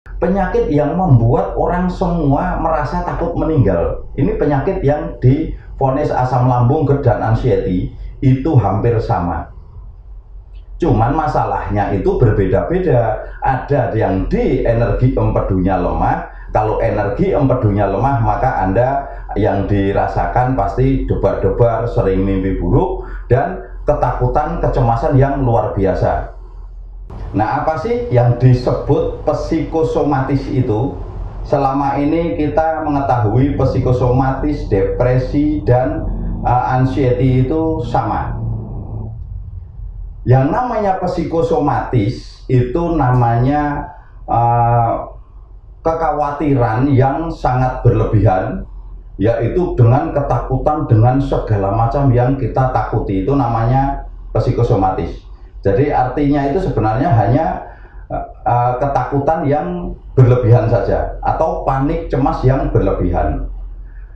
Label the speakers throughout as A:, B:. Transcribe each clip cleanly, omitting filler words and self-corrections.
A: Penyakit yang membuat orang semua merasa takut meninggal. Ini penyakit yang divonis asam lambung, GERD, dan anxiety itu hampir sama. Cuman masalahnya itu berbeda-beda. Ada yang di energi empedunya lemah. Kalau energi empedunya lemah, maka Anda yang dirasakan pasti debar-debar, sering mimpi buruk, dan ketakutan, kecemasan yang luar biasa. Nah, apa sih yang disebut psikosomatis itu? Selama ini kita mengetahui psikosomatis, depresi, dan anxiety itu sama. Yang namanya psikosomatis itu namanya kekhawatiran yang sangat berlebihan, yaitu dengan ketakutan dengan segala macam yang kita takuti, itu namanya psikosomatis. Jadi artinya itu sebenarnya hanya ketakutan yang berlebihan saja, atau panik cemas yang berlebihan.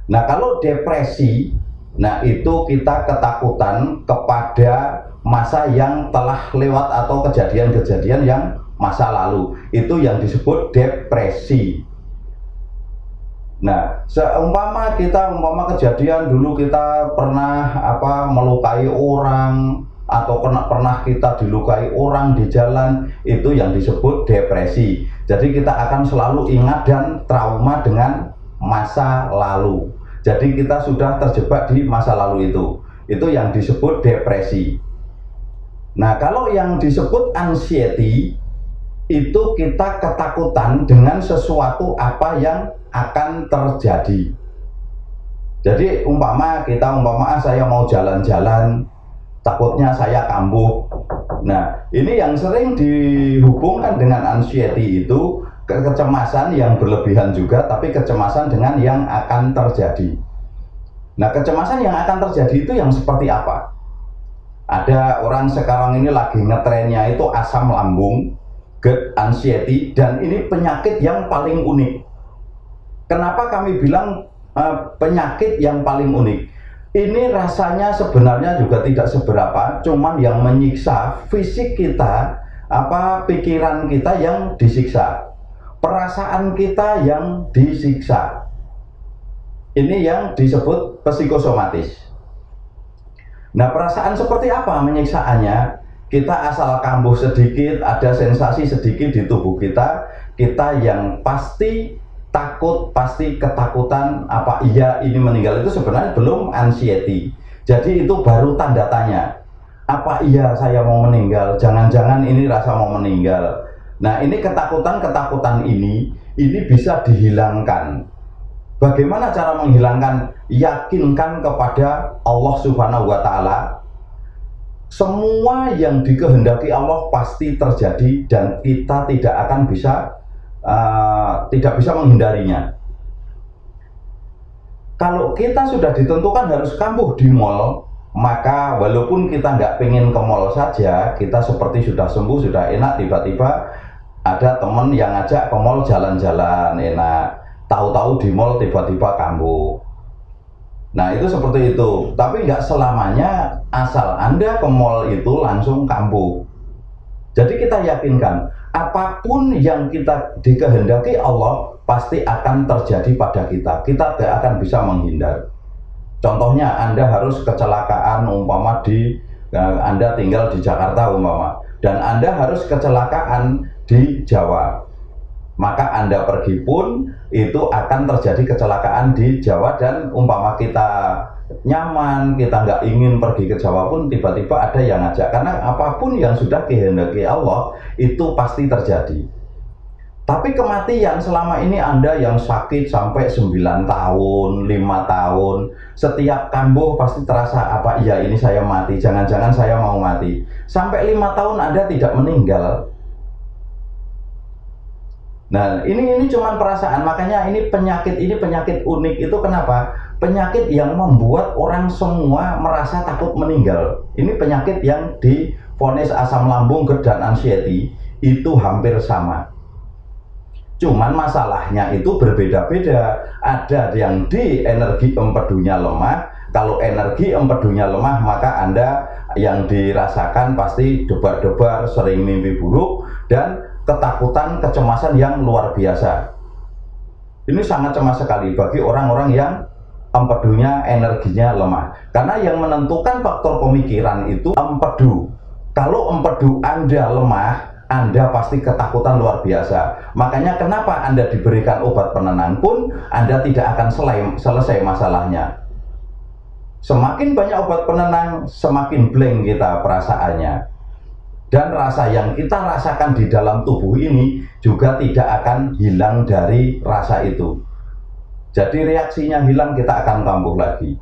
A: Nah, kalau depresi, nah itu kita ketakutan kepada masa yang telah lewat atau kejadian-kejadian yang masa lalu, itu yang disebut depresi. Nah, seumpama kejadian dulu kita pernah melukai orang, atau pernah kita dilukai orang di jalan, itu yang disebut depresi. Jadi kita akan selalu ingat dan trauma dengan masa lalu. Jadi kita sudah terjebak di masa lalu itu yang disebut depresi. Nah, kalau yang disebut anxiety itu kita ketakutan dengan sesuatu apa yang akan terjadi. Jadi saya mau jalan-jalan, takutnya saya kambuh. Nah, ini yang sering dihubungkan dengan anxiety itu kecemasan yang berlebihan juga, tapi kecemasan dengan yang akan terjadi. Nah, kecemasan yang akan terjadi itu yang seperti apa? Ada orang sekarang ini lagi ngetrennya itu asam lambung, GERD, anxiety, dan ini penyakit yang paling unik. Kenapa kami bilang penyakit yang paling unik? Ini rasanya sebenarnya juga tidak seberapa, cuman yang menyiksa fisik kita, pikiran kita yang disiksa, perasaan kita yang disiksa. Ini yang disebut psikosomatis. Nah, perasaan seperti apa menyiksaannya? Kita asal kambuh sedikit, ada sensasi sedikit di tubuh kita, kita yang pasti takut, pasti ketakutan, ini meninggal, itu sebenarnya belum anxiety. Jadi itu baru tanda tanya. Apa iya saya mau meninggal? Jangan-jangan ini rasa mau meninggal. Nah, ini ketakutan ini bisa dihilangkan. Bagaimana cara menghilangkan? Yakinkan kepada Allah Subhanahu wa Ta'ala. Semua yang dikehendaki Allah pasti terjadi, dan kita tidak akan tidak bisa menghindarinya. Kalau kita sudah ditentukan harus kambuh di mall, maka walaupun kita nggak pengen ke mall saja, kita seperti sudah sembuh, sudah enak, tiba-tiba ada teman yang ngajak ke mall jalan-jalan enak, tahu-tahu di mall tiba-tiba kambuh. Nah, itu seperti itu. Tapi nggak selamanya asal Anda ke mall itu langsung kambuh. Jadi kita yakinkan, apapun yang kita dikehendaki Allah pasti akan terjadi pada kita. Kita tidak akan bisa menghindar. Contohnya, Anda harus kecelakaan, Anda tinggal di Jakarta dan Anda harus kecelakaan di Jawa. Maka Anda pergi pun itu akan terjadi kecelakaan di Jawa, dan kita nyaman, kita nggak ingin pergi ke Jawa pun tiba-tiba ada yang ngajak, karena apapun yang sudah dikehendaki Allah itu pasti terjadi. Tapi kematian, selama ini Anda yang sakit sampai 9 tahun, 5 tahun, setiap kambuh pasti terasa ini saya mati, jangan-jangan saya mau mati. Sampai 5 tahun Anda tidak meninggal. Nah, ini cuma perasaan. Makanya ini penyakit unik. Itu kenapa? Penyakit yang membuat orang semua merasa takut meninggal. Ini penyakit yang divonis asam lambung, GERD, dan anxiety itu hampir sama. Cuman masalahnya itu berbeda-beda. Ada yang di energi empedunya lemah. Kalau energi empedunya lemah, maka Anda yang dirasakan pasti debar-debar, sering mimpi buruk, dan ketakutan, kecemasan yang luar biasa. Ini sangat cemas sekali bagi orang-orang yang empedunya, energinya lemah. Karena yang menentukan faktor pemikiran itu empedu. Kalau empedu Anda lemah, Anda pasti ketakutan luar biasa. Makanya kenapa Anda diberikan obat penenang pun Anda tidak akan selesai masalahnya. Semakin banyak obat penenang, semakin blank kita perasaannya. Dan rasa yang kita rasakan di dalam tubuh ini juga tidak akan hilang dari rasa itu. Jadi reaksinya hilang, kita akan kambuh lagi.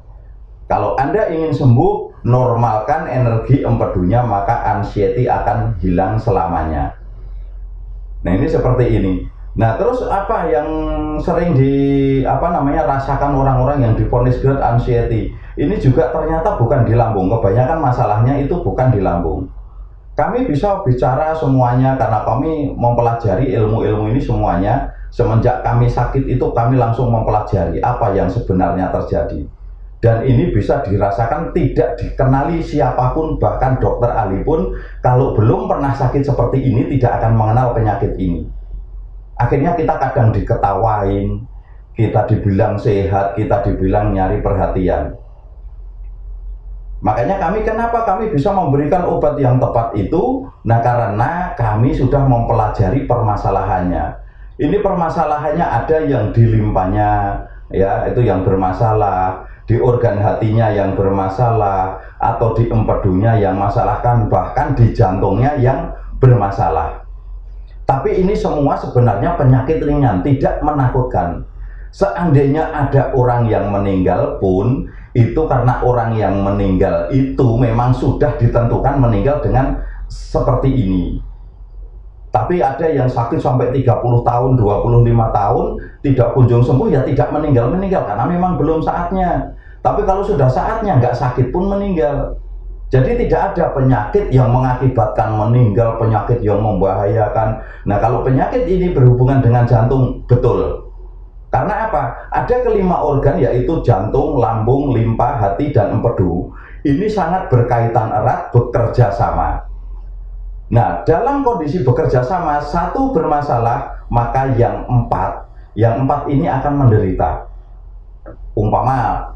A: Kalau Anda ingin sembuh, normalkan energi empedunya, maka anxiety akan hilang selamanya. Nah, ini seperti ini. Nah, terus apa yang sering rasakan orang-orang yang divonis GERD anxiety? Ini juga ternyata bukan di lambung. Kebanyakan masalahnya itu bukan di lambung. Kami bisa bicara semuanya karena kami mempelajari ilmu-ilmu ini semuanya. Semenjak kami sakit itu kami langsung mempelajari apa yang sebenarnya terjadi. Dan ini bisa dirasakan, tidak dikenali siapapun, bahkan dokter ahli pun kalau belum pernah sakit seperti ini tidak akan mengenal penyakit ini. Akhirnya kita kadang diketawain, kita dibilang sehat, kita dibilang nyari perhatian. Makanya kenapa kami bisa memberikan obat yang tepat itu? Nah, karena kami sudah mempelajari permasalahannya. Ini permasalahannya ada yang di limpanya, ya, itu yang bermasalah, di organ hatinya yang bermasalah, atau di empedunya yang masalahkan, bahkan di jantungnya yang bermasalah. Tapi ini semua sebenarnya penyakit ringan, tidak menakutkan. Seandainya ada orang yang meninggal pun, itu karena orang yang meninggal itu memang sudah ditentukan meninggal dengan seperti ini. Tapi ada yang sakit sampai 30 tahun, 25 tahun, tidak kunjung sembuh, ya tidak meninggal karena memang belum saatnya. Tapi kalau sudah saatnya, nggak sakit pun meninggal. Jadi tidak ada penyakit yang mengakibatkan meninggal, penyakit yang membahayakan. Nah, kalau penyakit ini berhubungan dengan jantung, betul. Karena apa? Ada kelima organ, yaitu jantung, lambung, limpa, hati, dan empedu. Ini sangat berkaitan erat, bekerja sama. Nah, dalam kondisi bekerja sama, satu bermasalah, maka yang empat ini akan menderita. Umpama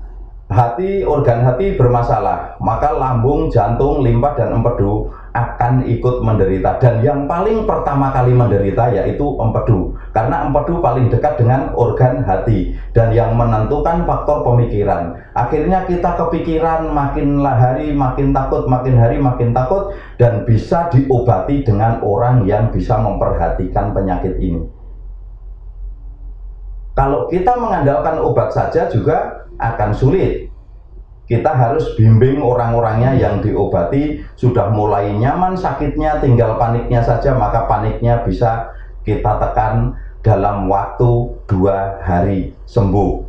A: hati, organ hati bermasalah, maka lambung, jantung, limpa, dan empedu akan ikut menderita. Dan yang paling pertama kali menderita yaitu empedu, karena empedu paling dekat dengan organ hati dan yang menentukan faktor pemikiran. Akhirnya kita kepikiran, makin hari makin takut, makin hari makin takut, dan bisa diobati dengan orang yang bisa memperhatikan penyakit ini. Kalau kita mengandalkan obat saja juga akan sulit. Kita harus bimbing orang-orangnya yang diobati, sudah mulai nyaman sakitnya, tinggal paniknya saja, maka paniknya bisa kita tekan dalam waktu 2 hari sembuh.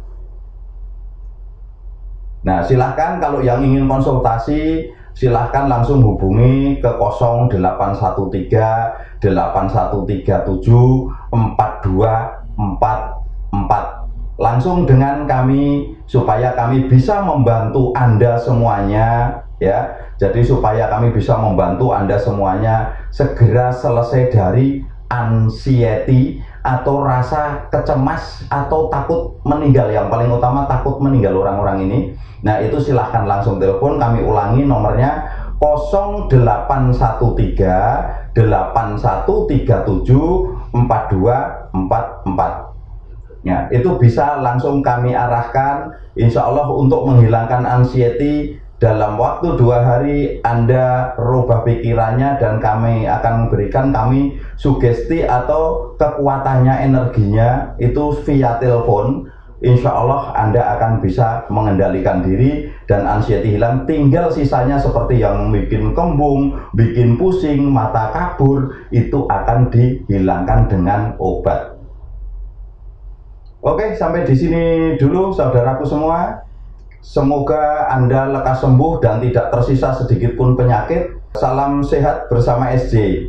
A: Nah, silahkan kalau yang ingin konsultasi, silahkan langsung hubungi ke 0813 8137 4244. Langsung dengan kami supaya kami bisa membantu Anda semuanya, ya. Jadi supaya kami bisa membantu Anda semuanya segera selesai dari anxiety atau rasa kecemas atau takut meninggal. Yang paling utama takut meninggal orang-orang ini. Nah, itu silahkan langsung telepon, kami ulangi nomornya 0813 8137 4244. Ya, itu bisa langsung kami arahkan, insya Allah untuk menghilangkan anxiety. Dalam waktu 2 hari Anda rubah pikirannya dan kami akan memberikan sugesti atau kekuatannya, energinya itu via telepon. Insya Allah Anda akan bisa mengendalikan diri dan anxiety hilang. Tinggal sisanya seperti yang bikin kembung, bikin pusing, mata kabur, itu akan dihilangkan dengan obat. Oke, sampai di sini dulu saudaraku semua. Semoga Anda lekas sembuh dan tidak tersisa sedikit pun penyakit. Salam sehat bersama SJ.